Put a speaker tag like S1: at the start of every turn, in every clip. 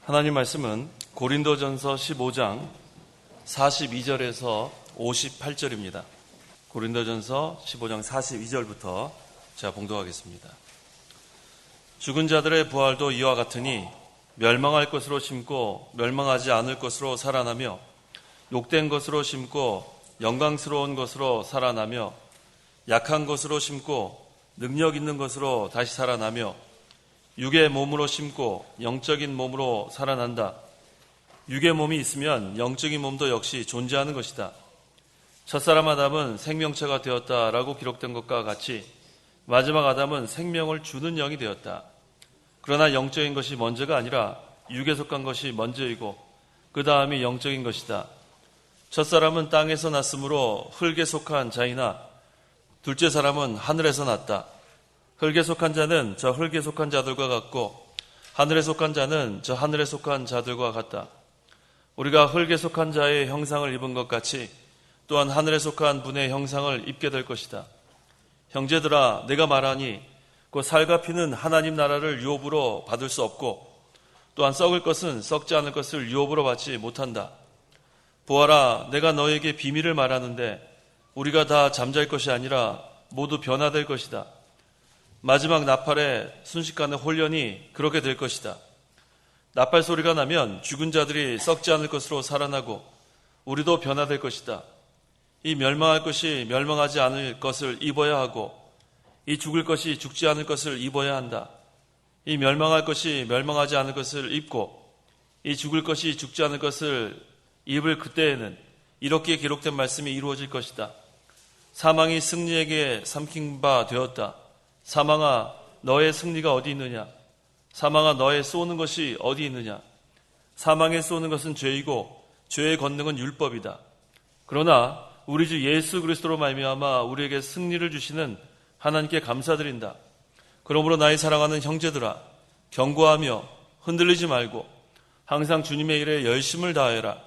S1: 하나님 말씀은 고린도전서 15장 42절에서 58절입니다. 고린도전서 15장 42절부터 제가 봉독하겠습니다. 죽은 자들의 부활도 이와 같으니 멸망할 것으로 심고 멸망하지 않을 것으로 살아나며 욕된 것으로 심고 영광스러운 것으로 살아나며 약한 것으로 심고 능력 있는 것으로 다시 살아나며 육의 몸으로 심고 영적인 몸으로 살아난다. 육의 몸이 있으면 영적인 몸도 역시 존재하는 것이다. 첫사람 아담은 생명체가 되었다라고 기록된 것과 같이 마지막 아담은 생명을 주는 영이 되었다. 그러나 영적인 것이 먼저가 아니라 육에 속한 것이 먼저이고 그 다음이 영적인 것이다. 첫사람은 땅에서 났으므로 흙에 속한 자이나 둘째 사람은 하늘에서 났다. 흙에 속한 자는 저 흙에 속한 자들과 같고 하늘에 속한 자는 저 하늘에 속한 자들과 같다. 우리가 흙에 속한 자의 형상을 입은 것 같이 또한 하늘에 속한 분의 형상을 입게 될 것이다. 형제들아, 내가 말하니 곧 살과 피는 하나님 나라를 유업으로 받을 수 없고 또한 썩을 것은 썩지 않을 것을 유업으로 받지 못한다. 보아라, 내가 너에게 비밀을 말하는데 우리가 다 잠잘 것이 아니라 모두 변화될 것이다. 마지막 나팔의 순식간에 홀연히 그렇게 될 것이다. 나팔 소리가 나면 죽은 자들이 썩지 않을 것으로 살아나고 우리도 변화될 것이다. 이 멸망할 것이 멸망하지 않을 것을 입어야 하고 이 죽을 것이 죽지 않을 것을 입어야 한다. 이 멸망할 것이 멸망하지 않을 것을 입고 이 죽을 것이 죽지 않을 것을 입을 그때에는 이렇게 기록된 말씀이 이루어질 것이다. 사망이 승리에게 삼킨 바 되었다. 사망아, 너의 승리가 어디 있느냐? 사망아, 너의 쏘는 것이 어디 있느냐? 사망에 쏘는 것은 죄이고 죄의 권능은 율법이다. 그러나 우리 주 예수 그리스도로 말미암아 우리에게 승리를 주시는 하나님께 감사드린다. 그러므로 나의 사랑하는 형제들아, 견고하며 흔들리지 말고 항상 주님의 일에 열심을 다해라.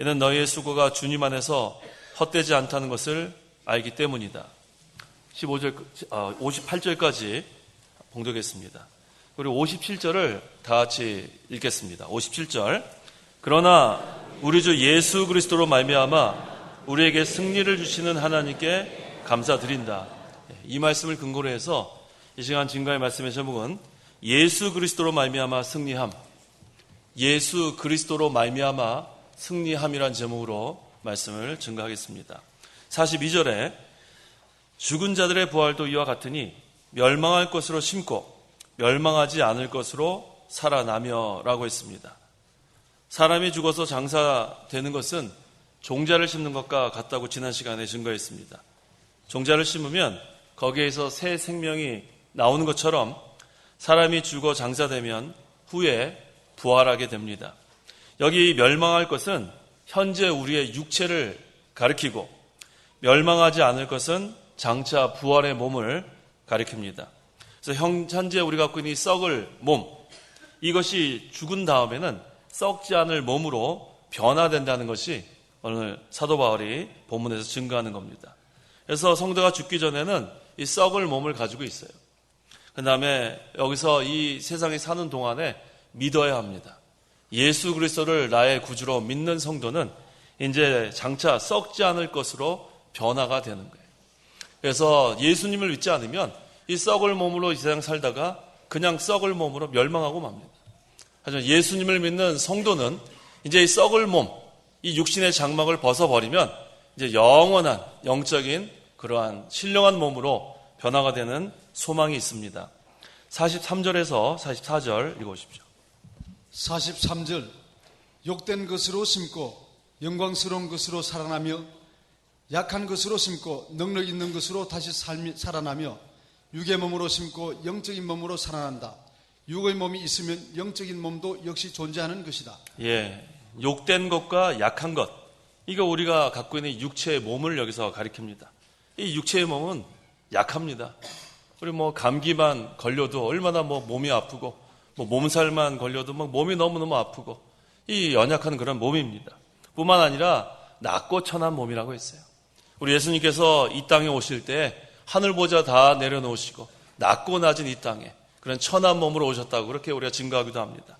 S1: 이는 너희의 수고가 주님 안에서 헛되지 않다는 것을 알기 때문이다. 58절까지 봉독했습니다. 그리고 57절을 다 같이 읽겠습니다. 57절. 그러나 우리 주 예수 그리스도로 말미암아 우리에게 승리를 주시는 하나님께 감사드린다. 이 말씀을 근거로 해서 이 시간 증거의 말씀의 제목은 예수 그리스도로 말미암아 승리함. 예수 그리스도로 말미암아 승리함이란 제목으로 말씀을 증거하겠습니다. 42절에 죽은 자들의 부활도 이와 같으니 멸망할 것으로 심고 멸망하지 않을 것으로 살아나며 라고 했습니다. 사람이 죽어서 장사되는 것은 종자를 심는 것과 같다고 지난 시간에 증거했습니다. 종자를 심으면 거기에서 새 생명이 나오는 것처럼 사람이 죽어 장사되면 후에 부활하게 됩니다. 여기 멸망할 것은 현재 우리의 육체를 가리키고 멸망하지 않을 것은 장차 부활의 몸을 가리킵니다. 그래서 현재 우리가 갖고 있는 이 썩을 몸, 이것이 죽은 다음에는 썩지 않을 몸으로 변화된다는 것이 오늘 사도 바울이 본문에서 증거하는 겁니다. 그래서 성도가 죽기 전에는 이 썩을 몸을 가지고 있어요. 그 다음에 여기서 이 세상에 사는 동안에 믿어야 합니다. 예수 그리스도를 나의 구주로 믿는 성도는 이제 장차 썩지 않을 것으로 변화가 되는 거예요. 그래서 예수님을 믿지 않으면 이 썩을 몸으로 이 세상 살다가 그냥 썩을 몸으로 멸망하고 맙니다. 하지만 예수님을 믿는 성도는 이제 이 썩을 몸, 이 육신의 장막을 벗어버리면 이제 영원한 영적인 그러한 신령한 몸으로 변화가 되는 소망이 있습니다. 43절에서 44절 읽어보십시오.
S2: 43절. 욕된 것으로 심고 영광스러운 것으로 살아나며 약한 것으로 심고 능력 있는 것으로 다시 살아나며 육의 몸으로 심고 영적인 몸으로 살아난다. 육의 몸이 있으면 영적인 몸도 역시 존재하는 것이다.
S1: 예, 욕된 것과 약한 것, 이거 우리가 갖고 있는 육체의 몸을 여기서 가리킵니다. 이 육체의 몸은 약합니다. 우리 감기만 걸려도 얼마나 몸이 아프고 몸살만 걸려도 몸이 너무너무 아프고 이 연약한 그런 몸입니다. 뿐만 아니라 낮고 천한 몸이라고 했어요. 우리 예수님께서 이 땅에 오실 때 하늘보좌 다 내려놓으시고 낮고 낮은 이 땅에 그런 천한 몸으로 오셨다고 그렇게 우리가 증거하기도 합니다.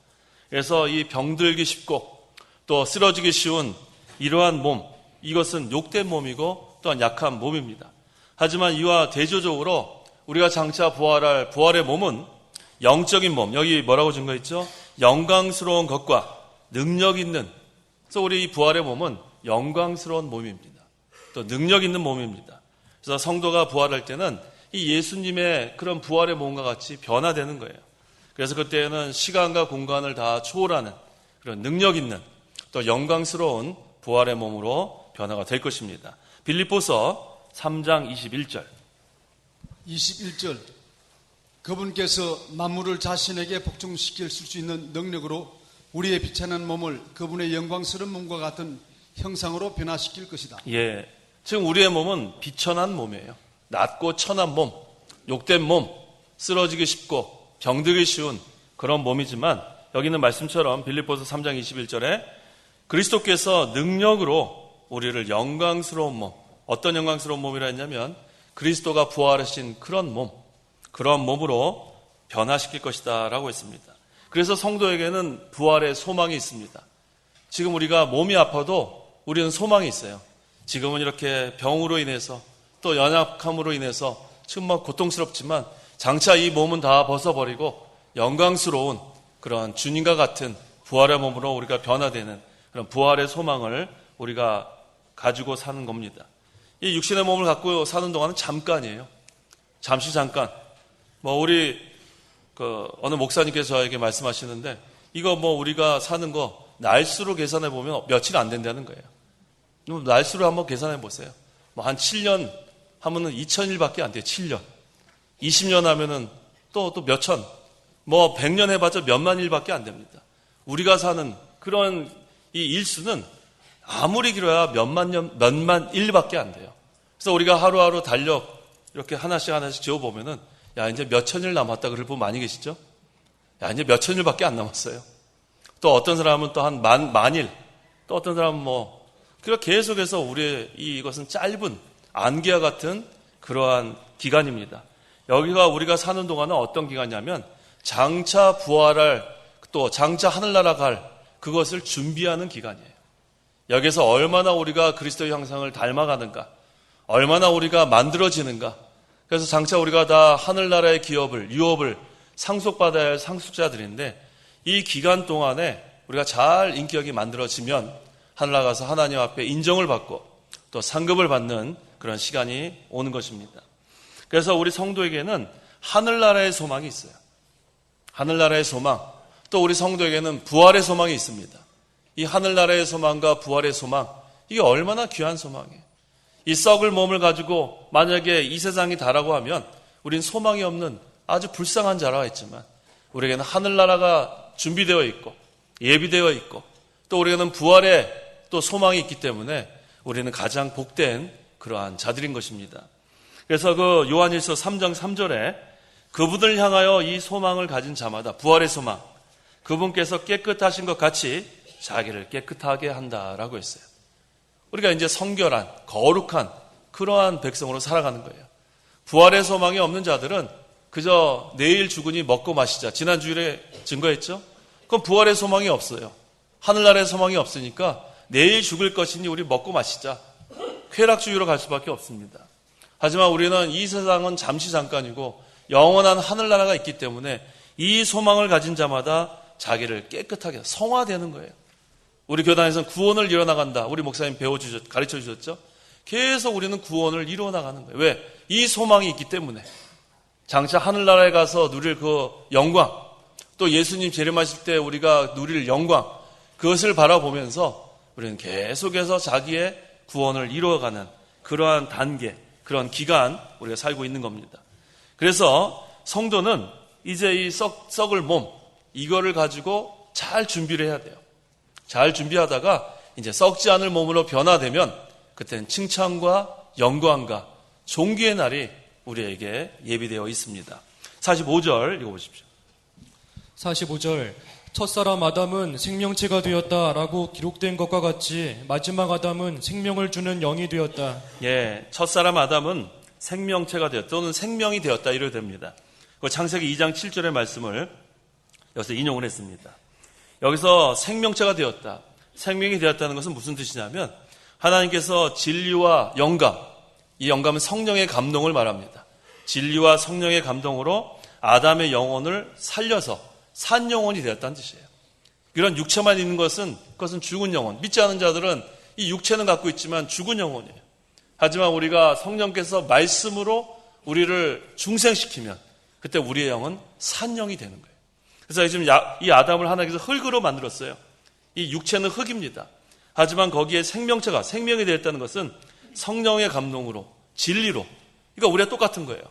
S1: 그래서 이 병들기 쉽고 또 쓰러지기 쉬운 이러한 몸, 이것은 욕된 몸이고 또한 약한 몸입니다. 하지만 이와 대조적으로 우리가 장차 부활할 부활의 몸은 영적인 몸, 여기 뭐라고 증거했죠? 영광스러운 것과 능력 있는, 그래서 우리 이 부활의 몸은 영광스러운 몸입니다. 또 능력 있는 몸입니다. 그래서 성도가 부활할 때는 이 예수님의 그런 부활의 몸과 같이 변화되는 거예요. 그래서 그때는 시간과 공간을 다 초월하는 그런 능력 있는 또 영광스러운 부활의 몸으로 변화가 될 것입니다. 빌립보서 3장 21절.
S2: 21절. 그분께서 만물을 자신에게 복종시킬 수 있는 능력으로 우리의 비천한 몸을 그분의 영광스러운 몸과 같은 형상으로 변화시킬 것이다.
S1: 예, 지금 우리의 몸은 비천한 몸이에요. 낮고 천한 몸, 욕된 몸, 쓰러지기 쉽고 병들기 쉬운 그런 몸이지만 여기는 말씀처럼 빌립보서 3장 21절에 그리스도께서 능력으로 우리를 영광스러운 몸, 어떤 영광스러운 몸이라 했냐면 그리스도가 부활하신 그런 몸, 그런 몸으로 변화시킬 것이다 라고 했습니다. 그래서 성도에게는 부활의 소망이 있습니다. 지금 우리가 몸이 아파도 우리는 소망이 있어요. 지금은 이렇게 병으로 인해서 또 연약함으로 인해서 지금 막 고통스럽지만 장차 이 몸은 다 벗어버리고 영광스러운 그런 주님과 같은 부활의 몸으로 우리가 변화되는 그런 부활의 소망을 우리가 가지고 사는 겁니다. 이 육신의 몸을 갖고 사는 동안은 잠깐이에요. 잠시 잠깐. 우리 어느 목사님께서 저에게 말씀하시는데 이거 우리가 사는 거 날수로 계산해 보면 며칠 안 된다는 거예요. 날수로 한번 계산해 보세요. 한 7년 하면은 2000일밖에 안 돼요. 7년. 20년 하면은 또 몇천. 100년 해봤자 몇만 일밖에 안 됩니다. 우리가 사는 그런 이 일수는 아무리 길어야 몇만 일밖에 안 돼요. 그래서 우리가 하루하루 달력 이렇게 하나씩 지어보면은 야, 이제 몇천일 남았다 그럴 분 많이 계시죠? 야, 이제 몇천일밖에 안 남았어요. 또 어떤 사람은 또 한 만일, 또 어떤 사람은 그렇게 계속해서 우리의 이것은 짧은 안개와 같은 그러한 기간입니다. 여기가 우리가 사는 동안은 어떤 기간이냐면 장차 부활할 또 장차 하늘나라 갈 그것을 준비하는 기간이에요. 여기서 얼마나 우리가 그리스도의 형상을 닮아가는가, 얼마나 우리가 만들어지는가. 그래서 장차 우리가 다 하늘나라의 유업을 상속받아야 할 상속자들인데 이 기간 동안에 우리가 잘 인격이 만들어지면 하늘나라 가서 하나님 앞에 인정을 받고 또 상급을 받는 그런 시간이 오는 것입니다. 그래서 우리 성도에게는 하늘나라의 소망이 있어요. 하늘나라의 소망, 또 우리 성도에게는 부활의 소망이 있습니다. 이 하늘나라의 소망과 부활의 소망, 이게 얼마나 귀한 소망이에요. 이 썩을 몸을 가지고 만약에 이 세상이 다라고 하면 우린 소망이 없는 아주 불쌍한 자라고 했지만 우리에게는 하늘나라가 준비되어 있고 예비되어 있고 또 우리에게는 부활의 또 소망이 있기 때문에 우리는 가장 복된 그러한 자들인 것입니다. 그래서 요한일서 3장 3절에 그분을 향하여 이 소망을 가진 자마다 부활의 소망, 그분께서 깨끗하신 것 같이 자기를 깨끗하게 한다라고 했어요. 우리가 이제 성결한, 거룩한 그러한 백성으로 살아가는 거예요. 부활의 소망이 없는 자들은 그저 내일 죽으니 먹고 마시자. 지난 주일에 증거했죠? 그럼 부활의 소망이 없어요. 하늘나라의 소망이 없으니까 내일 죽을 것이니 우리 먹고 마시자. 쾌락주의로 갈 수밖에 없습니다. 하지만 우리는 이 세상은 잠시 잠깐이고 영원한 하늘나라가 있기 때문에 이 소망을 가진 자마다 자기를 깨끗하게 성화되는 거예요. 우리 교단에서는 구원을 이뤄나간다. 우리 목사님 가르쳐 주셨죠? 계속 우리는 구원을 이루어나가는 거예요. 왜? 이 소망이 있기 때문에. 장차 하늘나라에 가서 누릴 그 영광, 또 예수님 재림하실 때 우리가 누릴 영광, 그것을 바라보면서 우리는 계속해서 자기의 구원을 이루어가는 그러한 단계, 그런 기간 우리가 살고 있는 겁니다. 그래서 성도는 이제 이 썩을 몸, 이거를 가지고 잘 준비를 해야 돼요. 잘 준비하다가 이제 썩지 않을 몸으로 변화되면 그때는 칭찬과 영광과 존귀의 날이 우리에게 예비되어 있습니다. 45절 읽어보십시오.
S3: 45절 첫사람 아담은 생명체가 되었다라고 기록된 것과 같이 마지막 아담은 생명을 주는 영이 되었다.
S1: 예, 첫사람 아담은 생명체가 되었다 또는 생명이 되었다 이래도 됩니다. 창세기 2장 7절의 말씀을 여기서 인용을 했습니다. 여기서 생명체가 되었다. 생명이 되었다는 것은 무슨 뜻이냐면 하나님께서 진리와 영감, 이 영감은 성령의 감동을 말합니다. 진리와 성령의 감동으로 아담의 영혼을 살려서 산 영혼이 되었다는 뜻이에요. 이런 육체만 있는 것은 그것은 죽은 영혼. 믿지 않은 자들은 이 육체는 갖고 있지만 죽은 영혼이에요. 하지만 우리가 성령께서 말씀으로 우리를 중생시키면 그때 우리의 영은 산 영이 되는 거예요. 그래서 지금 이 아담을 하나님께서 흙으로 만들었어요. 이 육체는 흙입니다. 하지만 거기에 생명체가 생명이 되었다는 것은 성령의 감동으로 진리로, 그러니까 우리가 똑같은 거예요.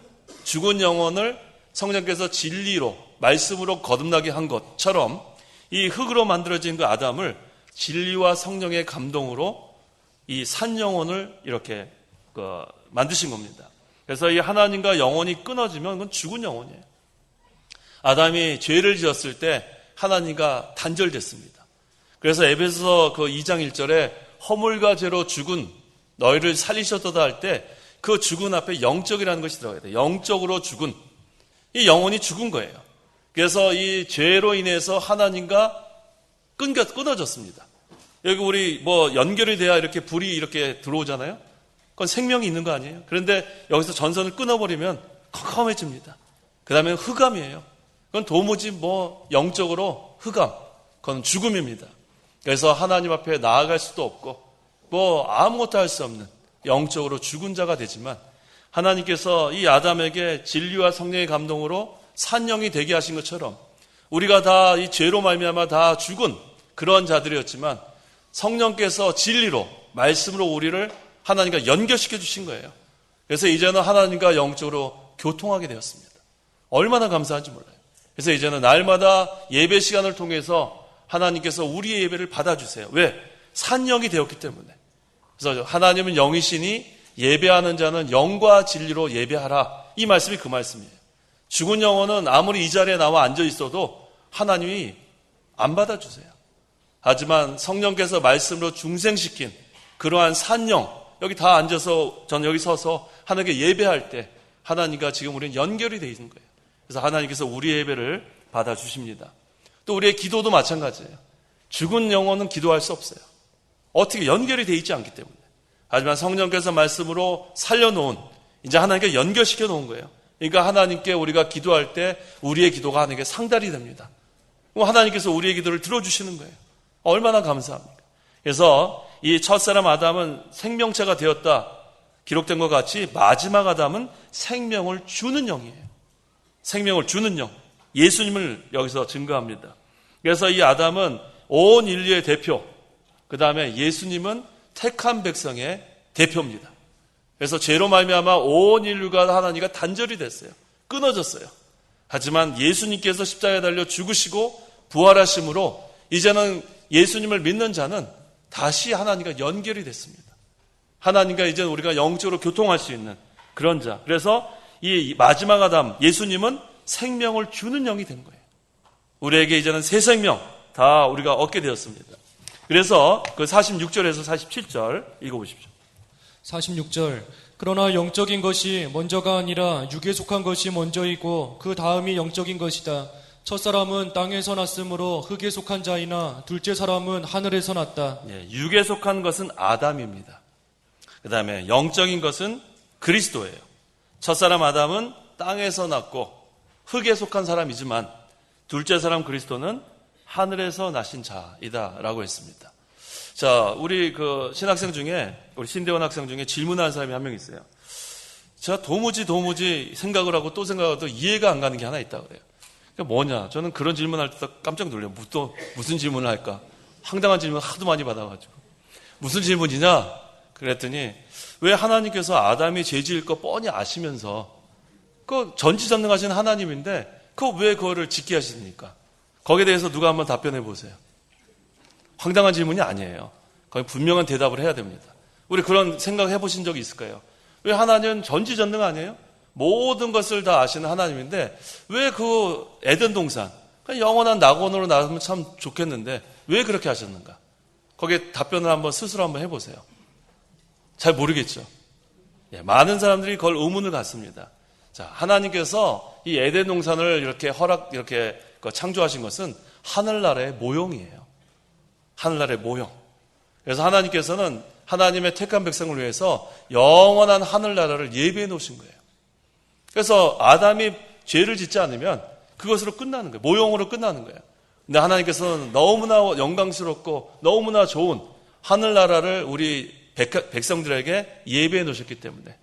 S1: 죽은 영혼을 성령께서 진리로 말씀으로 거듭나게 한 것처럼 이 흙으로 만들어진 그 아담을 진리와 성령의 감동으로 이 산 영혼을 이렇게 만드신 겁니다. 그래서 이 하나님과 영혼이 끊어지면 그건 죽은 영혼이에요. 아담이 죄를 지었을 때 하나님과 단절됐습니다. 그래서 에베소서 그 2장 1절에 허물과 죄로 죽은 너희를 살리셨도다 할 때 그 죽은 앞에 영적이라는 것이 들어가야 돼요. 영적으로 죽은, 이 영혼이 죽은 거예요. 그래서 이 죄로 인해서 하나님과 끊어졌습니다. 여기 우리 연결이 돼야 이렇게 불이 이렇게 들어오잖아요. 그건 생명이 있는 거 아니에요? 그런데 여기서 전선을 끊어버리면 컴컴해집니다. 그 다음에 흑암이에요. 그건 도무지 영적으로 흑암, 그건 죽음입니다. 그래서 하나님 앞에 나아갈 수도 없고 아무것도 할 수 없는 영적으로 죽은 자가 되지만 하나님께서 이 아담에게 진리와 성령의 감동으로 산 영이 되게 하신 것처럼 우리가 다 이 죄로 말미암아 다 죽은 그런 자들이었지만 성령께서 진리로 말씀으로 우리를 하나님과 연결시켜 주신 거예요. 그래서 이제는 하나님과 영적으로 교통하게 되었습니다. 얼마나 감사한지 몰라요. 그래서 이제는 날마다 예배 시간을 통해서 하나님께서 우리의 예배를 받아주세요. 왜? 산 영이 되었기 때문에. 그래서 하나님은 영이시니 예배하는 자는 영과 진리로 예배하라. 이 말씀이 그 말씀이에요. 죽은 영혼은 아무리 이 자리에 나와 앉아 있어도 하나님이 안 받아주세요. 하지만 성령께서 말씀으로 중생시킨 그러한 산 영, 여기 다 앉아서 저는 여기 서서 하나님께 예배할 때 하나님과 지금 우리는 연결이 되어 있는 거예요. 그래서 하나님께서 우리의 예배를 받아주십니다. 또 우리의 기도도 마찬가지예요. 죽은 영혼은 기도할 수 없어요. 어떻게 연결이 되어 있지 않기 때문에. 하지만 성령께서 말씀으로 살려놓은, 이제 하나님께 연결시켜 놓은 거예요. 그러니까 하나님께 우리가 기도할 때 우리의 기도가 하나님께 상달이 됩니다. 하나님께서 우리의 기도를 들어주시는 거예요. 얼마나 감사합니까? 그래서 이 첫사람 아담은 생명체가 되었다 기록된 것 같이 마지막 아담은 생명을 주는 영이에요. 생명을 주는 영. 예수님을 여기서 증거합니다. 그래서 이 아담은 온 인류의 대표, 그 다음에 예수님은 택한 백성의 대표입니다. 그래서 죄로 말미암아 온 인류가 하나님과 단절이 됐어요. 끊어졌어요. 하지만 예수님께서 십자가에 달려 죽으시고 부활하심으로 이제는 예수님을 믿는 자는 다시 하나님과 연결이 됐습니다. 하나님과 이제 우리가 영적으로 교통할 수 있는 그런 자. 그래서 이 마지막 아담 예수님은 생명을 주는 영이 된 거예요. 우리에게 이제는 새 생명 다 우리가 얻게 되었습니다. 그래서 그 46절에서 47절 읽어보십시오.
S3: 46절. 그러나 영적인 것이 먼저가 아니라 육에 속한 것이 먼저이고 그 다음이 영적인 것이다. 첫사람은 땅에서 났으므로 흙에 속한 자이나 둘째 사람은 하늘에서 났다.
S1: 육에 속한 것은 아담입니다. 그 다음에 영적인 것은 그리스도예요. 첫사람 아담은 땅에서 났고 흙에 속한 사람이지만 둘째 사람 그리스도는 하늘에서 나신 자이다라고 했습니다. 자, 우리 그 신학생 중에, 우리 신대원 학생 중에 질문하는 사람이 한 명 있어요. 제가 도무지 생각을 하고 또 생각해도 이해가 안 가는 게 하나 있다 그래요. 그게 뭐냐? 저는 그런 질문할 때 깜짝 놀라요. 또 무슨 질문을 할까? 황당한 질문 하도 많이 받아가지고. 무슨 질문이냐? 그랬더니 왜 하나님께서 아담이 죄 지을 거 뻔히 아시면서 그 전지전능하신 하나님인데 왜 그거를 짓게 하십니까? 거기에 대해서 누가 한번 답변해 보세요. 황당한 질문이 아니에요. 거기 분명한 대답을 해야 됩니다. 우리 그런 생각 해보신 적이 있을까요? 왜 하나님은 전지전능 아니에요? 모든 것을 다 아시는 하나님인데 왜 그 에덴 동산 영원한 낙원으로 나면 참 좋겠는데 왜 그렇게 하셨는가? 거기에 답변을 한번 스스로 한번 해보세요. 잘 모르겠죠. 많은 사람들이 그걸 의문을 갖습니다. 자, 하나님께서 이 에덴 동산을 이렇게 창조하신 것은 하늘나라의 모형이에요. 하늘나라의 모형. 그래서 하나님께서는 하나님의 택한 백성을 위해서 영원한 하늘나라를 예비해 놓으신 거예요. 그래서 아담이 죄를 짓지 않으면 그것으로 끝나는 거예요. 모형으로 끝나는 거예요. 근데 하나님께서는 너무나 영광스럽고 너무나 좋은 하늘나라를 우리 백성들에게 예비해 놓으셨기 때문에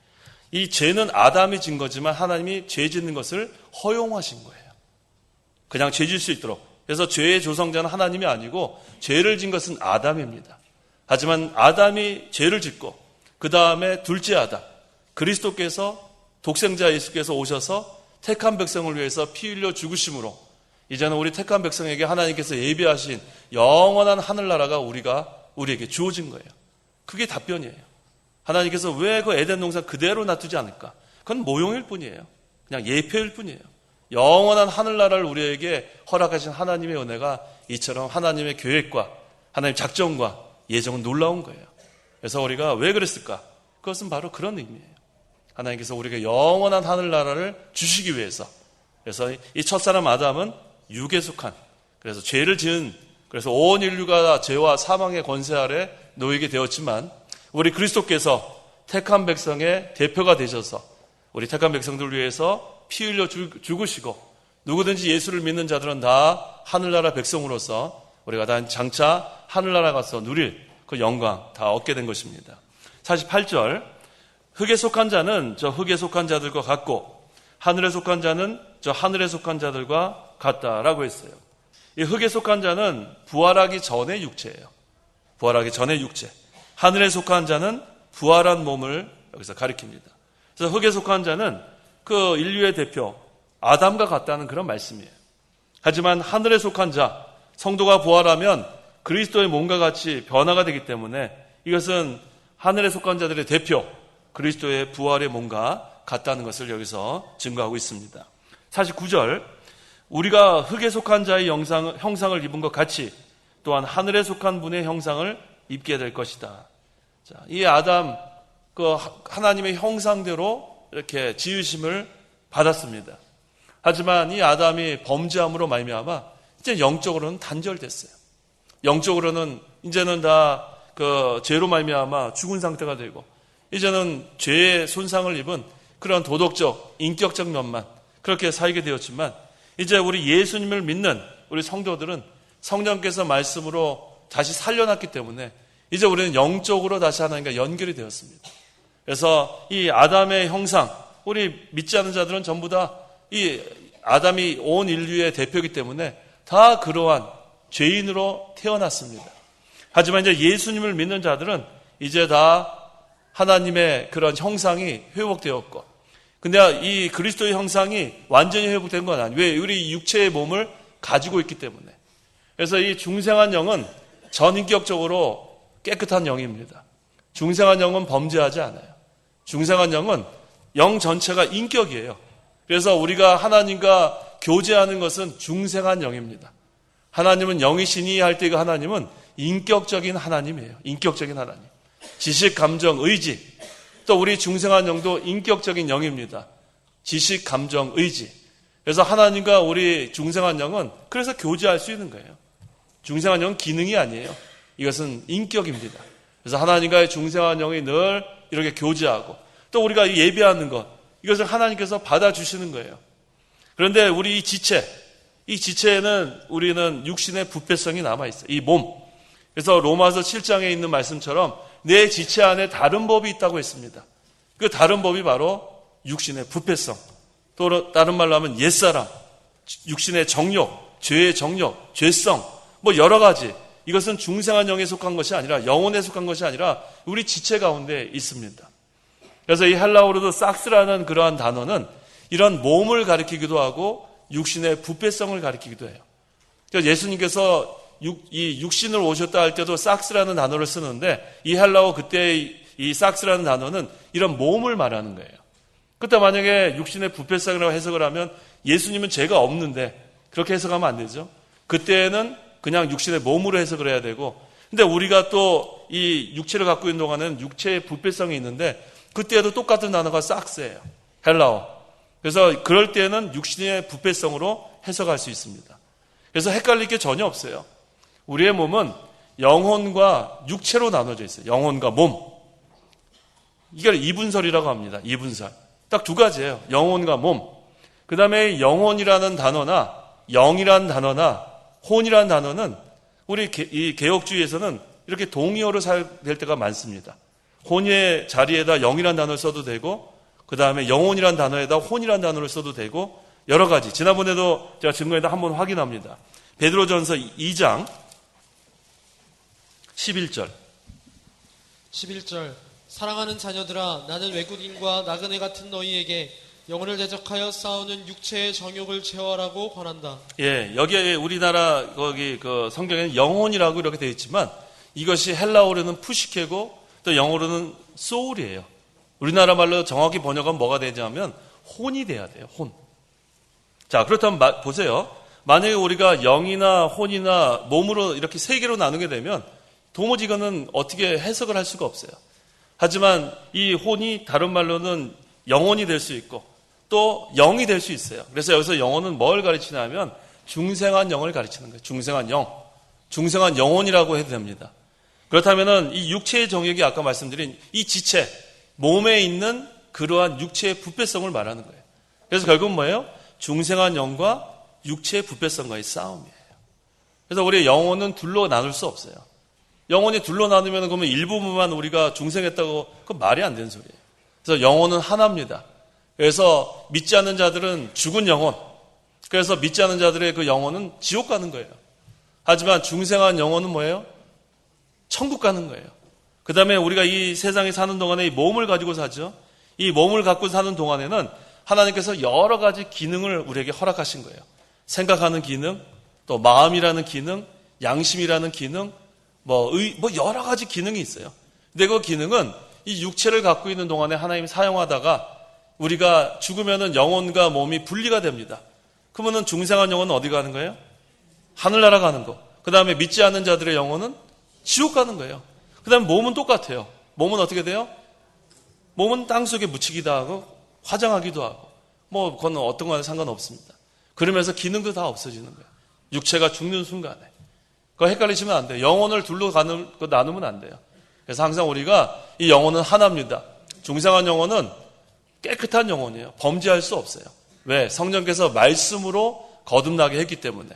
S1: 이 죄는 아담이 진 거지만 하나님이 죄 짓는 것을 허용하신 거예요. 그냥 죄 질 수 있도록. 그래서 죄의 조성자는 하나님이 아니고 죄를 진 것은 아담입니다. 하지만 아담이 죄를 짓고 그 다음에 둘째 아담 그리스도께서 독생자 예수께서 오셔서 택한 백성을 위해서 피 흘려 죽으심으로 이제는 우리 택한 백성에게 하나님께서 예비하신 영원한 하늘나라가 우리에게 주어진 거예요. 그게 답변이에요. 하나님께서 왜 그 에덴 동산 그대로 놔두지 않을까? 그건 모형일 뿐이에요. 그냥 예표일 뿐이에요. 영원한 하늘나라를 우리에게 허락하신 하나님의 은혜가 이처럼 하나님의 계획과 하나님의 작정과 예정은 놀라운 거예요. 그래서 우리가 왜 그랬을까? 그것은 바로 그런 의미예요. 하나님께서 우리에게 영원한 하늘나라를 주시기 위해서. 그래서 이 첫사람 아담은 육에 속한, 그래서 죄를 지은, 그래서 온 인류가 죄와 사망의 권세 아래 놓이게 되었지만 우리 그리스도께서 택한 백성의 대표가 되셔서 우리 택한 백성들을 위해서 피 흘려 죽으시고 누구든지 예수를 믿는 자들은 다 하늘나라 백성으로서 우리가 다 장차 하늘나라 가서 누릴 그 영광 다 얻게 된 것입니다. 48절 흙에 속한 자는 저 흙에 속한 자들과 같고 하늘에 속한 자는 저 하늘에 속한 자들과 같다라고 했어요. 이 흙에 속한 자는 부활하기 전의 육체예요. 부활하기 전의 육체. 하늘에 속한 자는 부활한 몸을 여기서 가리킵니다. 그래서 흙에 속한 자는 그 인류의 대표 아담과 같다는 그런 말씀이에요. 하지만 하늘에 속한 자, 성도가 부활하면 그리스도의 몸과 같이 변화가 되기 때문에 이것은 하늘에 속한 자들의 대표 그리스도의 부활의 몸과 같다는 것을 여기서 증거하고 있습니다. 49절 우리가 흙에 속한 자의 형상을 입은 것 같이 또한 하늘에 속한 분의 형상을 입게 될 것이다. 자, 이 아담 그 하나님의 형상대로 이렇게 지으심을 받았습니다. 하지만 이 아담이 범죄함으로 말미암아 이제 영적으로는 단절됐어요. 영적으로는 이제는 다 그 죄로 말미암아 죽은 상태가 되고 이제는 죄의 손상을 입은 그런 도덕적, 인격적 면만 그렇게 살게 되었지만 이제 우리 예수님을 믿는 우리 성도들은 성령께서 말씀으로 다시 살려놨기 때문에 이제 우리는 영적으로 다시 하나님과 연결이 되었습니다. 그래서 이 아담의 형상, 우리 믿지 않는 자들은 전부 다 이 아담이 온 인류의 대표이기 때문에 다 그러한 죄인으로 태어났습니다. 하지만 이제 예수님을 믿는 자들은 이제 다 하나님의 그런 형상이 회복되었고, 근데 이 그리스도의 형상이 완전히 회복된 건 아니에요. 왜? 우리 육체의 몸을 가지고 있기 때문에. 그래서 이 중생한 영은 전인격적으로 깨끗한 영입니다. 중생한 영은 범죄하지 않아요. 중생한 영은 영 전체가 인격이에요. 그래서 우리가 하나님과 교제하는 것은 중생한 영입니다. 하나님은 영이시니 할 때 그 하나님은 인격적인 하나님이에요. 인격적인 하나님. 지식, 감정, 의지. 또 우리 중생한 영도 인격적인 영입니다. 지식, 감정, 의지. 그래서 하나님과 우리 중생한 영은 그래서 교제할 수 있는 거예요. 중생한 영은 기능이 아니에요. 이것은 인격입니다. 그래서 하나님과의 중생한 영이 늘 이렇게 교제하고 또 우리가 예배하는 것, 이것을 하나님께서 받아주시는 거예요. 그런데 우리 이 지체에는 우리는 육신의 부패성이 남아있어요. 이 몸. 그래서 로마서 7장에 있는 말씀처럼 내 지체 안에 다른 법이 있다고 했습니다. 그 다른 법이 바로 육신의 부패성. 또 다른 말로 하면 옛사람, 육신의 정욕, 죄의 정욕, 죄성, 뭐 여러 가지. 이것은 중생한 영에 속한 것이 아니라 영혼에 속한 것이 아니라 우리 지체 가운데 있습니다. 그래서 이 헬라어로도 삭스라는 그러한 단어는 이런 몸을 가리키기도 하고 육신의 부패성을 가리키기도 해요. 그래서 예수님께서 이 육신을 오셨다 할 때도 삭스라는 단어를 쓰는데 이 헬라어 그때 이 삭스라는 단어는 이런 몸을 말하는 거예요. 그때 만약에 육신의 부패성이라고 해석을 하면 예수님은 죄가 없는데 그렇게 해석하면 안 되죠. 그때는 그냥 육신의 몸으로 해석을 해야 되고, 근데 우리가 또 이 육체를 갖고 있는 동안은 육체의 부패성이 있는데 그때도 똑같은 단어가 삭스예요. 헬라어. 그래서 그럴 때는 육신의 부패성으로 해석할 수 있습니다. 그래서 헷갈릴 게 전혀 없어요. 우리의 몸은 영혼과 육체로 나눠져 있어요. 영혼과 몸. 이걸 이분설이라고 합니다. 이분설. 딱 두 가지예요. 영혼과 몸. 그 다음에 영혼이라는 단어나 영이라는 단어나 혼이라는 단어는 우리 이 개혁주의에서는 이렇게 동의어로 사용될 때가 많습니다. 혼의 자리에다 영이라는 단어를 써도 되고, 그 다음에 영혼이라는 단어에다 혼이라는 단어를 써도 되고, 여러 가지. 지난번에도 제가 증거에다 한번 확인합니다. 베드로전서 2장 11절.
S4: 11절 사랑하는 자녀들아 나는 외국인과 나그네 같은 너희에게 영혼을 대적하여 싸우는 육체의 정욕을 제어하라고 권한다.
S1: 예, 여기에 우리나라 거기 그 성경에는 영혼이라고 이렇게 되어 있지만 이것이 헬라어로는 푸시케고 또 영어로는 소울이에요. 우리나라 말로 정확히 번역하면 뭐가 되냐면 혼이 돼야 돼요. 혼. 자, 그렇다면 보세요. 만약에 우리가 영이나 혼이나 몸으로 이렇게 세 개로 나누게 되면 도무지 이거는 어떻게 해석을 할 수가 없어요. 하지만 이 혼이 다른 말로는 영혼이 될 수 있고 또 영이 될 수 있어요. 그래서 여기서 영혼은 뭘 가르치냐면 중생한 영을 가르치는 거예요. 중생한 영. 중생한 영혼이라고 해도 됩니다. 그렇다면은 이 육체의 정욕이 아까 말씀드린 이 지체, 몸에 있는 그러한 육체의 부패성을 말하는 거예요. 그래서 결국은 뭐예요? 중생한 영과 육체의 부패성과의 싸움이에요. 그래서 우리의 영혼은 둘로 나눌 수 없어요. 영혼이 둘로 나누면 그러면 일부분만 우리가 중생했다고 그건 말이 안 되는 소리예요. 그래서 영혼은 하나입니다. 그래서 믿지 않는 자들은 죽은 영혼, 그래서 믿지 않는 자들의 그 영혼은 지옥 가는 거예요. 하지만 중생한 영혼은 뭐예요? 천국 가는 거예요. 그 다음에 우리가 이 세상에 사는 동안에 이 몸을 가지고 사죠. 이 몸을 갖고 사는 동안에는 하나님께서 여러 가지 기능을 우리에게 허락하신 거예요. 생각하는 기능, 또 마음이라는 기능, 양심이라는 기능, 뭐 여러 가지 기능이 있어요. 근데 그 기능은 이 육체를 갖고 있는 동안에 하나님이 사용하다가 우리가 죽으면은 영혼과 몸이 분리가 됩니다. 그러면은 중생한 영혼은 어디 가는 거예요? 하늘나라 가는 거. 그 다음에 믿지 않는 자들의 영혼은 지옥 가는 거예요. 그 다음에 몸은 똑같아요. 몸은 어떻게 돼요? 몸은 땅 속에 묻히기도 하고 화장하기도 하고 뭐 그건 어떤 거나 상관없습니다. 그러면서 기능도 다 없어지는 거예요. 육체가 죽는 순간에. 그거 헷갈리시면 안 돼요. 영혼을 둘로 나누면 안 돼요. 그래서 항상 우리가 이 영혼은 하나입니다. 중생한 영혼은 깨끗한 영혼이에요. 범죄할 수 없어요. 왜? 성령께서 말씀으로 거듭나게 했기 때문에.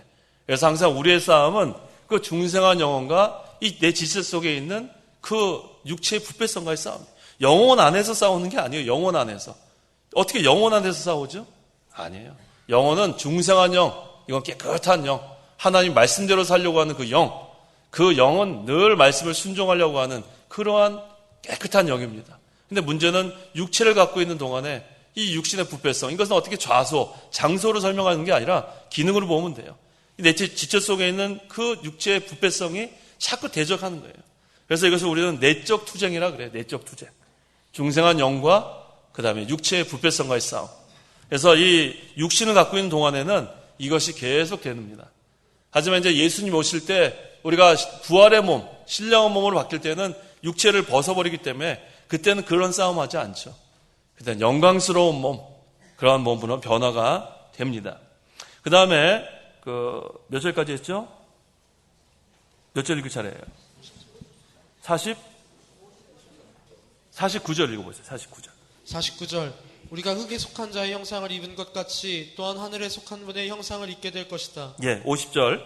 S1: 그래서 항상 우리의 싸움은 그 중생한 영혼과 이 내 지체 속에 있는 그 육체의 부패성과의 싸움이에요. 영혼 안에서 싸우는 게 아니에요. 영혼 안에서. 어떻게 영혼 안에서 싸우죠? 아니에요. 영혼은 중생한 영, 이건 깨끗한 영, 하나님 말씀대로 살려고 하는 그 영, 그 영은 늘 말씀을 순종하려고 하는 그러한 깨끗한 영입니다. 근데 문제는 육체를 갖고 있는 동안에 이 육신의 부패성, 이것은 어떻게 좌소, 장소로 설명하는 게 아니라 기능으로 보면 돼요. 내 지체 속에 있는 그 육체의 부패성이 자꾸 대적하는 거예요. 그래서 이것을 우리는 내적 투쟁이라 그래요. 내적 투쟁. 중생한 영과 그 다음에 육체의 부패성과의 싸움. 그래서 이 육신을 갖고 있는 동안에는 이것이 계속 됩니다. 하지만 이제 예수님 오실 때 우리가 부활의 몸, 신령한 몸으로 바뀔 때는 육체를 벗어버리기 때문에 그때는 그런 싸움하지 않죠. 그때는 영광스러운 몸, 그러한 몸으로 변화가 됩니다. 그 다음에 몇 절까지 했죠? 몇 절 읽을 차례예요? 49절 읽어보세요. 49절.
S4: 49절 우리가 흙에 속한 자의 형상을 입은 것 같이 또한 하늘에 속한 분의 형상을 입게 될 것이다.
S1: 예, 50절.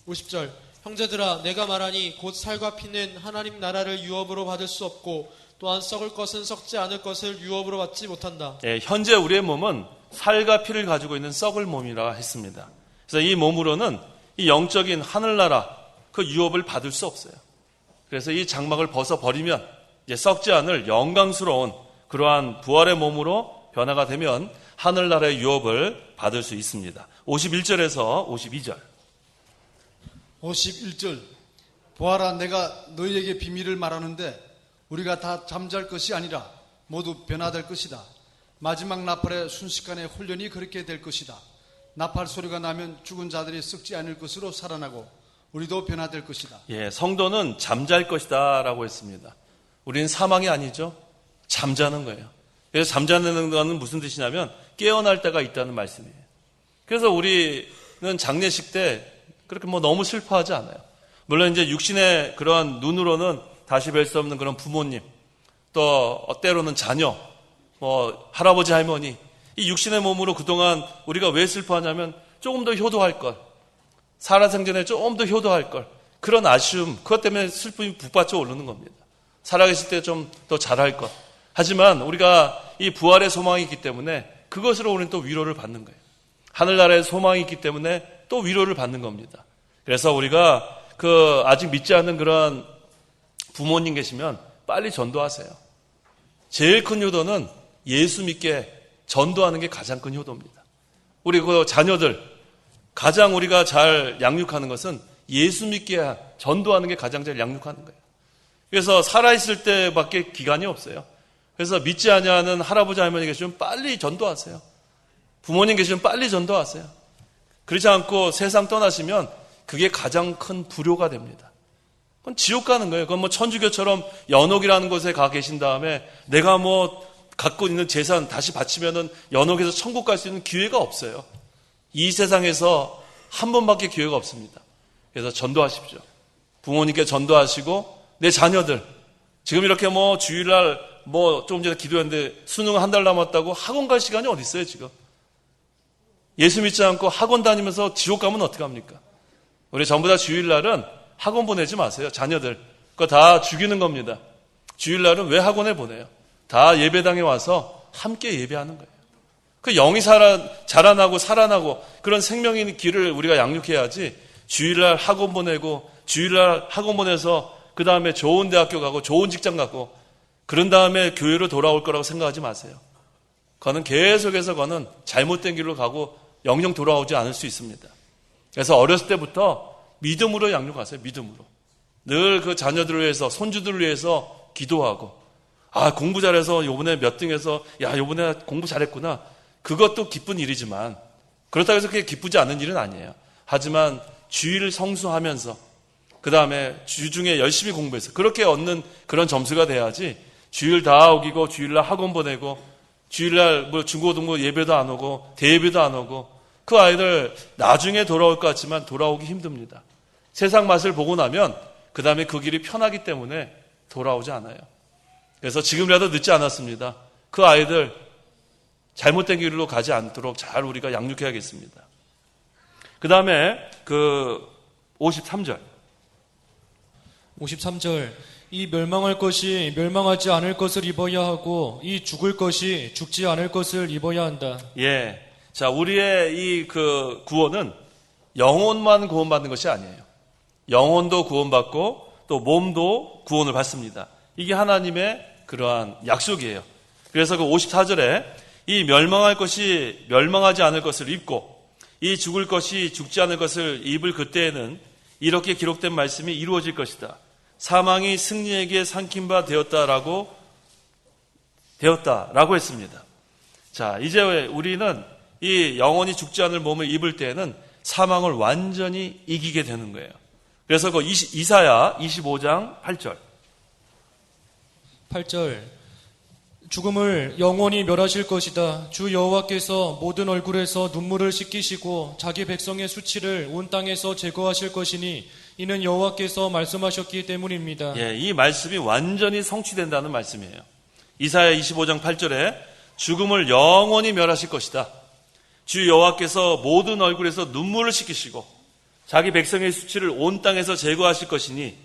S4: 50절 형제들아 내가 말하니 곧 살과 피는 하나님 나라를 유업으로 받을 수 없고 또한 썩을 것은 썩지 않을 것을 유업으로 받지 못한다.
S1: 예, 현재 우리의 몸은 살과 피를 가지고 있는 썩을 몸이라 했습니다. 그래서 이 몸으로는 이 영적인 하늘나라 그 유업을 받을 수 없어요. 그래서 이 장막을 벗어버리면 이제 썩지 않을 영광스러운 그러한 부활의 몸으로 변화가 되면 하늘나라의 유업을 받을 수 있습니다. 51절에서 52절.
S2: 51절 보아라 내가 너희에게 비밀을 말하는데 우리가 다 잠잘 것이 아니라 모두 변화될 것이다. 마지막 나팔의 순식간에 훈련이 그렇게 될 것이다. 나팔 소리가 나면 죽은 자들이 썩지 않을 것으로 살아나고 우리도 변화될 것이다.
S1: 예, 성도는 잠잘 것이다 라고 했습니다. 우리는 사망이 아니죠. 잠자는 거예요. 그래서 잠자는 것은 무슨 뜻이냐면 깨어날 때가 있다는 말씀이에요. 그래서 우리 우리는 장례식 때 그렇게 뭐 너무 슬퍼하지 않아요. 물론 이제 육신의 그런 눈으로는 다시 뵐 수 없는 그런 부모님, 또 때로는 자녀, 뭐 할아버지 할머니, 이 육신의 몸으로 그동안 우리가 왜 슬퍼하냐면 조금 더 효도할 걸, 살아생전에 조금 더 효도할 걸, 그런 아쉬움, 그것 때문에 슬픔이 북받쳐 오르는 겁니다. 살아계실 때 좀 더 잘할 것. 하지만 우리가 이 부활의 소망이 있기 때문에 그것으로 우리는 또 위로를 받는 거예요. 하늘나라의 소망이 있기 때문에 또 위로를 받는 겁니다. 그래서 우리가 아직 믿지 않는 그런 부모님 계시면 빨리 전도하세요. 제일 큰 효도는 예수 믿게 전도하는 게 가장 큰 효도입니다. 우리 그 자녀들 가장 우리가 잘 양육하는 것은 예수 믿게 전도하는 게 가장 잘 양육하는 거예요. 그래서 살아있을 때밖에 기간이 없어요. 그래서 믿지 아니하는 할아버지 할머니 계시면 빨리 전도하세요. 부모님 계시면 빨리 전도하세요. 그렇지 않고 세상 떠나시면 그게 가장 큰 불효가 됩니다. 그건 지옥 가는 거예요. 그건 뭐 천주교처럼 연옥이라는 곳에 가 계신 다음에 내가 뭐 갖고 있는 재산 다시 바치면은 연옥에서 천국 갈 수 있는 기회가 없어요. 이 세상에서 한 번밖에 기회가 없습니다. 그래서 전도하십시오. 부모님께 전도하시고 내 자녀들 지금 이렇게 뭐 주일날 뭐 조금 전에 기도했는데 수능 한 달 남았다고 학원 갈 시간이 어디 있어요 지금? 예수 믿지 않고 학원 다니면서 지옥 가면 어떡합니까? 우리 전부 다 주일날은 학원 보내지 마세요. 자녀들 그거 다 죽이는 겁니다. 주일날은 왜 학원에 보내요? 다 예배당에 와서 함께 예배하는 거예요. 그 영이 자라나고 살아나고 그런 생명의 길을 우리가 양육해야지 주일날 학원 보내고 주일날 학원 보내서 그 다음에 좋은 대학교 가고 좋은 직장 가고 그런 다음에 교회로 돌아올 거라고 생각하지 마세요. 그거는 계속해서 그거는 잘못된 길로 가고 영영 돌아오지 않을 수 있습니다. 그래서 어렸을 때부터 믿음으로 양육하세요. 믿음으로. 늘 그 자녀들을 위해서 손주들을 위해서 기도하고 공부 잘해서 요번에 몇 등해서 요번에 공부 잘했구나. 그것도 기쁜 일이지만 그렇다고 해서 그게 기쁘지 않은 일은 아니에요. 하지만 주일을 성수하면서 그 다음에 주중에 열심히 공부해서 그렇게 얻는 그런 점수가 돼야지 주일 다 어기고 주일날 학원 보내고 주일날 뭐 중고등부 예배도 안 오고 대예배도 안 오고 그 아이들 나중에 돌아올 것 같지만 돌아오기 힘듭니다. 세상 맛을 보고 나면 그 다음에 그 길이 편하기 때문에 돌아오지 않아요. 그래서 지금이라도 늦지 않았습니다. 그 아이들 잘못된 길로 가지 않도록 잘 우리가 양육해야겠습니다. 그 다음에 53절.
S3: 53절. 이 멸망할 것이 멸망하지 않을 것을 입어야 하고 이 죽을 것이 죽지 않을 것을 입어야 한다.
S1: 예. 자, 우리의 이 구원은 영혼만 구원받는 것이 아니에요. 영혼도 구원받고 또 몸도 구원을 받습니다. 이게 하나님의 그러한 약속이에요. 그래서 54절에 이 멸망할 것이 멸망하지 않을 것을 입고 이 죽을 것이 죽지 않을 것을 입을 그때에는 이렇게 기록된 말씀이 이루어질 것이다. 사망이 승리에게 삼킨 바 되었다라고 했습니다. 자, 이제 우리는 이 영원히 죽지 않을 몸을 입을 때에는 사망을 완전히 이기게 되는 거예요. 그래서 이사야 25장 8절.
S3: 8절. 죽음을 영원히 멸하실 것이다. 주 여호와께서 모든 얼굴에서 눈물을 씻기시고 자기 백성의 수치를 온 땅에서 제거하실 것이니 이는 여호와께서 말씀하셨기 때문입니다.
S1: 예, 이 말씀이 완전히 성취된다는 말씀이에요. 이사야 25장 8절에 죽음을 영원히 멸하실 것이다. 주 여호와께서 모든 얼굴에서 눈물을 씻기시고 자기 백성의 수치를 온 땅에서 제거하실 것이니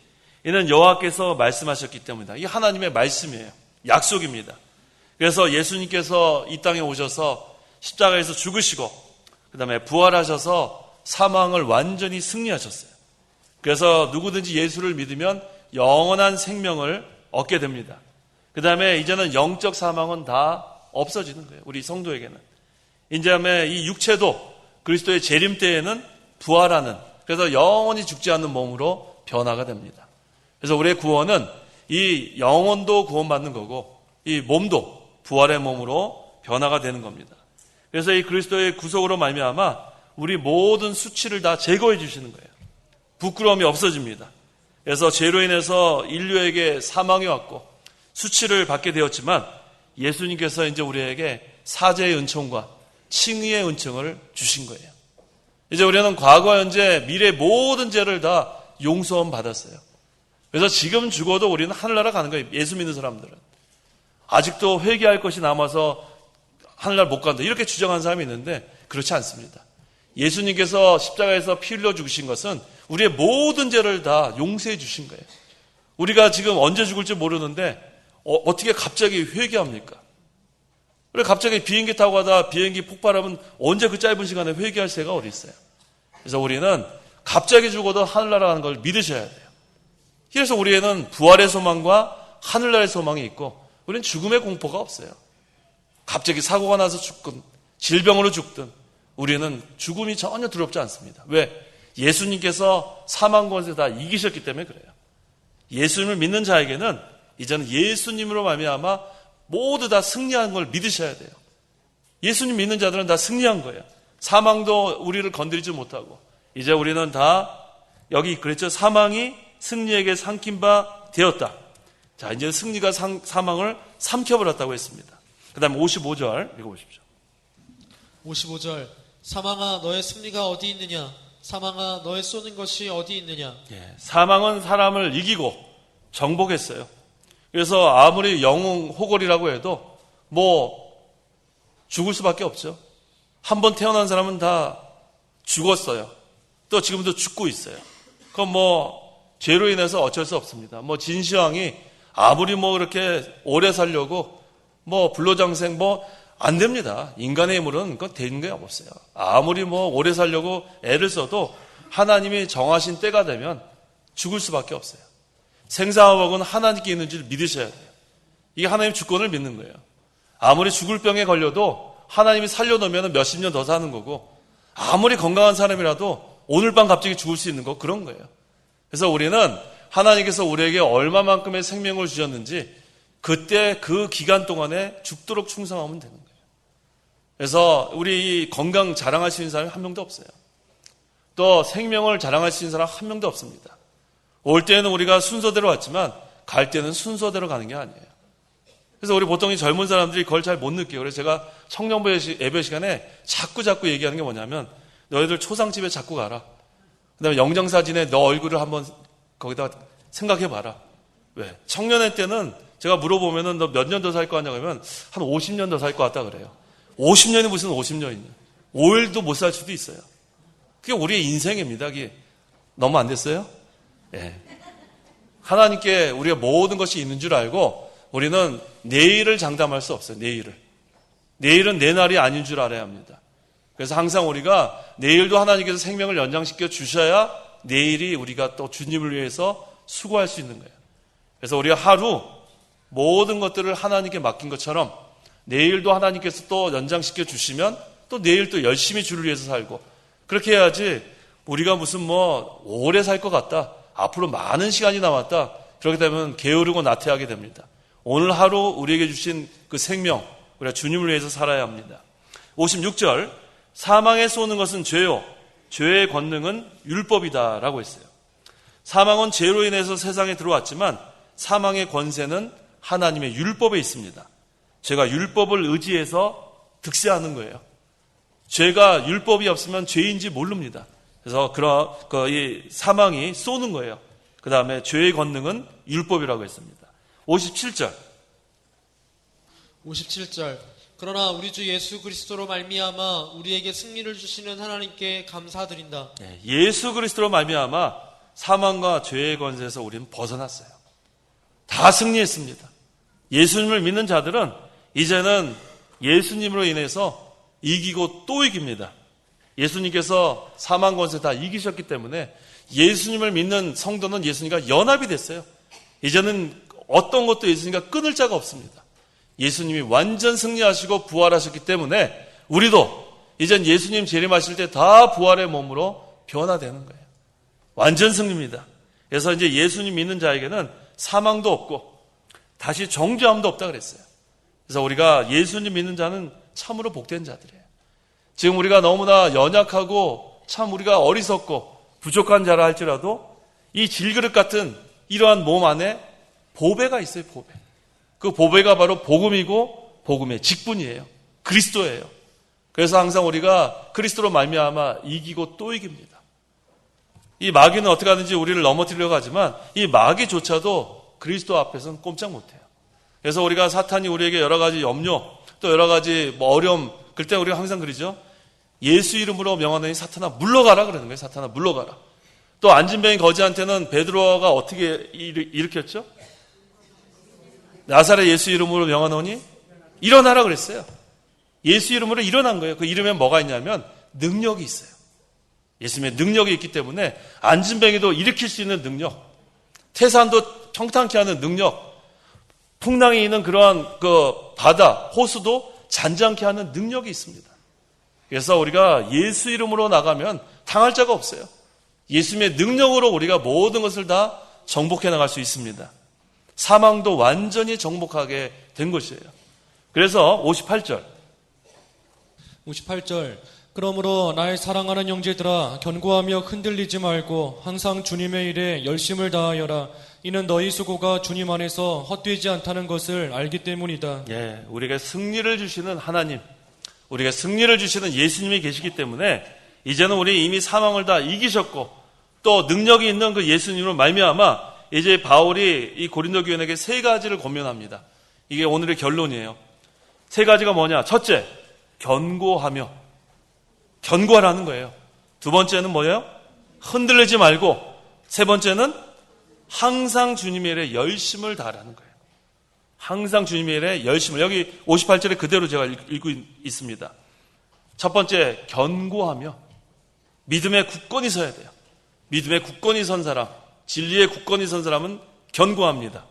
S1: 이는 여호와께서 말씀하셨기 때문이다. 이게 하나님의 말씀이에요. 약속입니다. 그래서 예수님께서 이 땅에 오셔서 십자가에서 죽으시고 그 다음에 부활하셔서 사망을 완전히 승리하셨어요. 그래서 누구든지 예수를 믿으면 영원한 생명을 얻게 됩니다. 그 다음에 이제는 영적 사망은 다 없어지는 거예요. 우리 성도에게는. 이제 이 육체도 그리스도의 재림 때에는 부활하는, 그래서 영원히 죽지 않는 몸으로 변화가 됩니다. 그래서 우리의 구원은 이 영혼도 구원받는 거고 이 몸도 부활의 몸으로 변화가 되는 겁니다. 그래서 이 그리스도의 구속으로 말미암아 우리 모든 수치를 다 제거해 주시는 거예요. 부끄러움이 없어집니다. 그래서 죄로 인해서 인류에게 사망이 왔고 수치를 받게 되었지만 예수님께서 이제 우리에게 사죄의 은총과 칭의의 은총을 주신 거예요. 이제 우리는 과거, 현재, 미래 모든 죄를 다 용서함 받았어요. 그래서 지금 죽어도 우리는 하늘나라 가는 거예요. 예수 믿는 사람들은. 아직도 회개할 것이 남아서 하늘나라 못 간다. 이렇게 주장하는 사람이 있는데 그렇지 않습니다. 예수님께서 십자가에서 피 흘려 죽으신 것은 우리의 모든 죄를 다 용서해 주신 거예요. 우리가 지금 언제 죽을지 모르는데 어떻게 갑자기 회개합니까? 그래 갑자기 비행기 타고 가다 비행기 폭발하면 언제 그 짧은 시간에 회개할 새가 어디 있어요? 그래서 우리는 갑자기 죽어도 하늘나라 가는 걸 믿으셔야 돼요. 그래서 우리에는 부활의 소망과 하늘나라의 소망이 있고 우리는 죽음의 공포가 없어요. 갑자기 사고가 나서 죽든 질병으로 죽든 우리는 죽음이 전혀 두렵지 않습니다. 왜? 예수님께서 사망 권세 다 이기셨기 때문에 그래요. 예수님을 믿는 자에게는 이제는 예수님으로 말미암아 모두 다 승리한 걸 믿으셔야 돼요. 예수님 믿는 자들은 다 승리한 거예요. 사망도 우리를 건드리지 못하고 이제 우리는 다 여기 그랬죠. 사망이 승리에게 삼킨 바 되었다. 자, 이제 승리가 사망을 삼켜버렸다고 했습니다. 그 다음에 55절 읽어보십시오.
S4: 55절 사망아 너의 승리가 어디 있느냐 사망아 너의 쏘는 것이 어디 있느냐.
S1: 사망은 사람을 이기고 정복했어요. 그래서 아무리 영웅 호걸이라고 해도 죽을 수밖에 없죠. 한 번 태어난 사람은 다 죽었어요. 또 지금도 죽고 있어요. 그럼 죄로 인해서 어쩔 수 없습니다. 진시황이 아무리 그렇게 오래 살려고 불로장생 안 됩니다. 인간의 힘으로는 그건 되는 게 없어요. 아무리 오래 살려고 애를 써도 하나님이 정하신 때가 되면 죽을 수밖에 없어요. 생사화복은 하나님께 있는 줄 믿으셔야 돼요. 이게 하나님의 주권을 믿는 거예요. 아무리 죽을 병에 걸려도 하나님이 살려놓으면 몇십 년 더 사는 거고 아무리 건강한 사람이라도 오늘 밤 갑자기 죽을 수 있는 거 그런 거예요. 그래서 우리는 하나님께서 우리에게 얼마만큼의 생명을 주셨는지 그때 그 기간 동안에 죽도록 충성하면 되는 거예요. 그래서 우리 건강 자랑할 수 있는 사람이 한 명도 없어요. 또 생명을 자랑할 수 있는 사람 한 명도 없습니다. 올 때는 우리가 순서대로 왔지만 갈 때는 순서대로 가는 게 아니에요. 그래서 우리 보통 이 젊은 사람들이 그걸 잘 못 느껴요. 그래서 제가 청년부 예배 시간에 자꾸 얘기하는 게 뭐냐면 너희들 초상집에 자꾸 가라. 그 다음에 영정사진에 너 얼굴을 한번 거기다 생각해봐라. 왜? 청년회 때는 제가 물어보면은 너 몇 년 더 살 거 같냐고 하면 한 50년 더 살 것 같다 그래요. 50년이 무슨 50년이냐. 5일도 못 살 수도 있어요. 그게 우리의 인생입니다. 그게 너무 안 됐어요? 예. 하나님께 우리가 모든 것이 있는 줄 알고 우리는 내일을 장담할 수 없어요. 내일은 내 날이 아닌 줄 알아야 합니다. 그래서 항상 우리가 내일도 하나님께서 생명을 연장시켜 주셔야 내일이 우리가 또 주님을 위해서 수고할 수 있는 거예요. 그래서 우리가 하루 모든 것들을 하나님께 맡긴 것처럼 내일도 하나님께서 또 연장시켜 주시면 또 내일 또 열심히 주를 위해서 살고 그렇게 해야지 우리가 무슨 오래 살 것 같다. 앞으로 많은 시간이 남았다. 그렇게 되면 게으르고 나태하게 됩니다. 오늘 하루 우리에게 주신 그 생명 우리가 주님을 위해서 살아야 합니다. 56절 사망에 쏘는 것은 죄요. 죄의 권능은 율법이다 라고 했어요. 사망은 죄로 인해서 세상에 들어왔지만 사망의 권세는 하나님의 율법에 있습니다. 죄가 율법을 의지해서 득세하는 거예요. 죄가 율법이 없으면 죄인지 모릅니다. 그래서 이 사망이 쏘는 거예요. 그 다음에 죄의 권능은 율법이라고 했습니다. 57절
S4: 그러나 우리 주 예수 그리스도로 말미암아 우리에게 승리를 주시는 하나님께 감사드린다.
S1: 예수 그리스도로 말미암아 사망과 죄의 권세에서 우리는 벗어났어요. 다 승리했습니다. 예수님을 믿는 자들은 이제는 예수님으로 인해서 이기고 또 이깁니다. 예수님께서 사망 권세 다 이기셨기 때문에 예수님을 믿는 성도는 예수님과 연합이 됐어요. 이제는 어떤 것도 예수님과 끊을 자가 없습니다. 예수님이 완전 승리하시고 부활하셨기 때문에 우리도 이젠 예수님 재림하실 때 다 부활의 몸으로 변화되는 거예요. 완전 승리입니다. 그래서 이제 예수님 믿는 자에게는 사망도 없고 다시 정죄함도 없다 그랬어요. 그래서 우리가 예수님 믿는 자는 참으로 복된 자들이에요. 지금 우리가 너무나 연약하고 참 우리가 어리석고 부족한 자라 할지라도 이 질그릇 같은 이러한 몸 안에 보배가 있어요. 그 보배가 바로 복음이고 복음의 직분이에요. 그리스도예요. 그래서 항상 우리가 그리스도로 말미암아 이기고 또 이깁니다. 이 마귀는 어떻게 하든지 우리를 넘어뜨리려고 하지만 이 마귀조차도 그리스도 앞에서는 꼼짝 못해요. 그래서 우리가 사탄이 우리에게 여러 가지 염려, 또 여러 가지 어려움, 그때 우리가 항상 그러죠. 예수 이름으로 명하노니 사탄아 물러가라 그러는 거예요. 사탄아 물러가라. 또 안진뱅이 거지한테는 베드로가 어떻게 일으켰죠? 나사렛 예수 이름으로 명하노니 일어나라 그랬어요. 예수 이름으로 일어난 거예요. 그 이름에 뭐가 있냐면 능력이 있어요. 예수님의 능력이 있기 때문에 안진뱅이도 일으킬 수 있는 능력, 태산도 평탄케 하는 능력, 풍랑이 있는 그러한 그 바다, 호수도 잔잔케 하는 능력이 있습니다. 그래서 우리가 예수 이름으로 나가면 당할 자가 없어요. 예수님의 능력으로 우리가 모든 것을 다 정복해 나갈 수 있습니다. 사망도 완전히 정복하게 된 것이에요. 그래서 58절
S3: 그러므로 나의 사랑하는 형제들아 견고하며 흔들리지 말고 항상 주님의 일에 열심을 다하여라. 이는 너희 수고가 주님 안에서 헛되지 않다는 것을 알기 때문이다.
S1: 예, 우리에게 승리를 주시는 하나님, 우리에게 승리를 주시는 예수님이 계시기 때문에 이제는 우리 이미 사망을 다 이기셨고 또 능력이 있는 그 예수님으로 말미암아 이제 바울이 이 고린도 교인에게 세 가지를 권면합니다. 이게 오늘의 결론이에요. 세 가지가 뭐냐? 첫째, 견고하라는 거예요. 두 번째는 뭐예요? 흔들리지 말고, 세 번째는 항상 주님의 일에 열심을 다하라는 거예요. 항상 주님의 일에 열심을. 여기 58절에 그대로 제가 읽고 있습니다. 첫 번째, 견고하며 믿음에 굳건히 서야 돼요. 믿음에 굳건히 선 사람, 진리에 굳건히 선 사람은 견고합니다.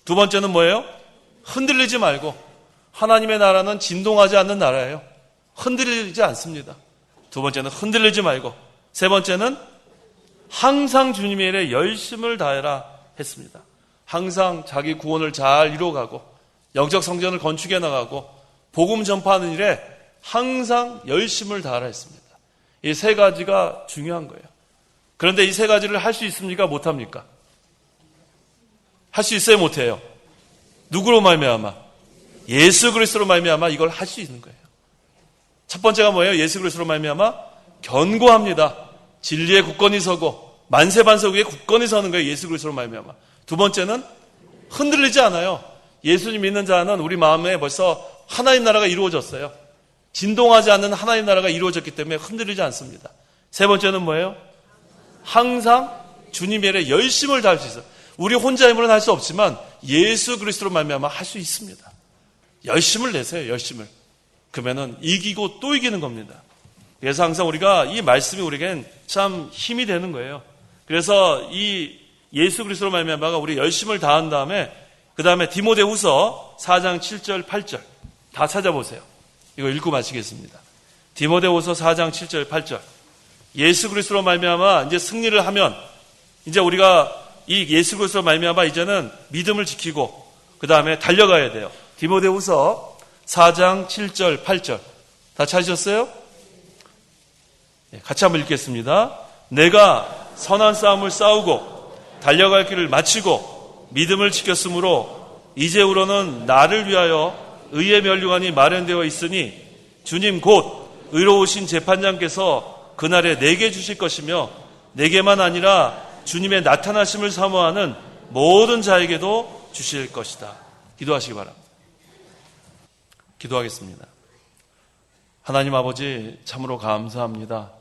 S1: 두 번째는 뭐예요? 흔들리지 말고. 하나님의 나라는 진동하지 않는 나라예요. 흔들리지 않습니다. 두 번째는 흔들리지 말고, 세 번째는 항상 주님의 일에 열심을 다해라 했습니다. 항상 자기 구원을 잘 이루어가고 영적 성전을 건축해 나가고 복음 전파하는 일에 항상 열심을 다하라 했습니다. 이 세 가지가 중요한 거예요. 그런데 이 세 가지를 할 수 있습니까? 못합니까? 할 수 있어요? 못해요? 누구로 말미암아? 예수 그리스도로 말미암아 이걸 할 수 있는 거예요. 첫 번째가 뭐예요? 예수 그리스도로 말미암아 견고합니다. 진리에 굳건히 서고 만세반석 위에 굳건히 서는 거예요. 예수 그리스도로 말미암아. 두 번째는 흔들리지 않아요. 예수님 믿는 자는 우리 마음에 벌써 하나님 나라가 이루어졌어요. 진동하지 않는 하나님 나라가 이루어졌기 때문에 흔들리지 않습니다. 세 번째는 뭐예요? 항상 주님의 일에 열심을 다할 수 있어요. 우리 혼자 힘으로는 할 수 없지만 예수 그리스도로 말미암아 할 수 있습니다. 열심을 내세요. 열심을. 그러면은 이기고 또 이기는 겁니다. 그래서 항상 우리가 이 말씀이 우리에겐 참 힘이 되는 거예요. 그래서 이 예수 그리스도로 말미암아가 우리 열심을 다한 다음에 그 다음에 디모데후서 4장 7절 8절 다 찾아보세요. 이거 읽고 마치겠습니다. 디모데후서 4장 7절 8절 예수 그리스도로 말미암아 이제 승리를 하면 이제 우리가 이 예수 그리스도로 말미암아 이제는 믿음을 지키고 그 다음에 달려가야 돼요. 디모데후서 4장 7절 8절 다 찾으셨어요? 같이 한번 읽겠습니다. 내가 선한 싸움을 싸우고 달려갈 길을 마치고 믿음을 지켰으므로 이제후로는 나를 위하여 의의 면류관이 마련되어 있으니 주님 곧 의로우신 재판장께서 그날에 내게 주실 것이며 내게만 아니라 주님의 나타나심을 사모하는 모든 자에게도 주실 것이다. 기도하시기 바랍니다. 기도하겠습니다. 하나님 아버지 참으로 감사합니다.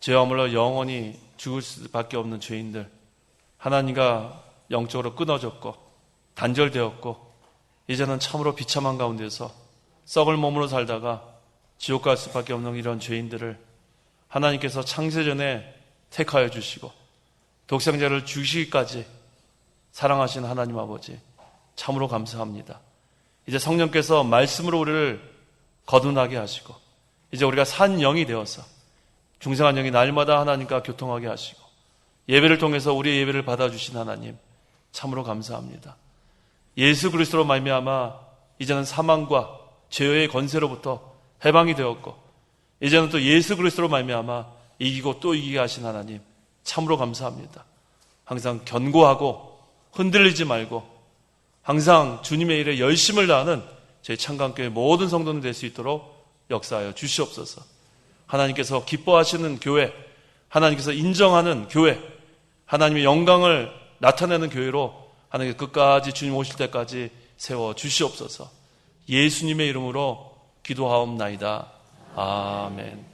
S1: 죄와 물로 영원히 죽을 수밖에 없는 죄인들 하나님과 영적으로 끊어졌고 단절되었고 이제는 참으로 비참한 가운데서 썩을 몸으로 살다가 지옥 갈 수밖에 없는 이런 죄인들을 하나님께서 창세전에 택하여 주시고 독생자를 주시기까지 사랑하신 하나님 아버지 참으로 감사합니다. 이제 성령께서 말씀으로 우리를 거듭나게 하시고 이제 우리가 산 영이 되어서 중생한 영이 날마다 하나님과 교통하게 하시고 예배를 통해서 우리의 예배를 받아주신 하나님 참으로 감사합니다. 예수 그리스도로 말미암아 이제는 사망과 죄의 권세로부터 해방이 되었고 이제는 또 예수 그리스도로 말미암아 이기고 또 이기게 하신 하나님 참으로 감사합니다. 항상 견고하고 흔들리지 말고 항상 주님의 일에 열심을 다하는 저희 창강교회 모든 성도는 될 수 있도록 역사하여 주시옵소서. 하나님께서 기뻐하시는 교회, 하나님께서 인정하는 교회, 하나님의 영광을 나타내는 교회로 하나님 끝까지 주님 오실 때까지 세워 주시옵소서. 예수님의 이름으로 기도하옵나이다. 아멘.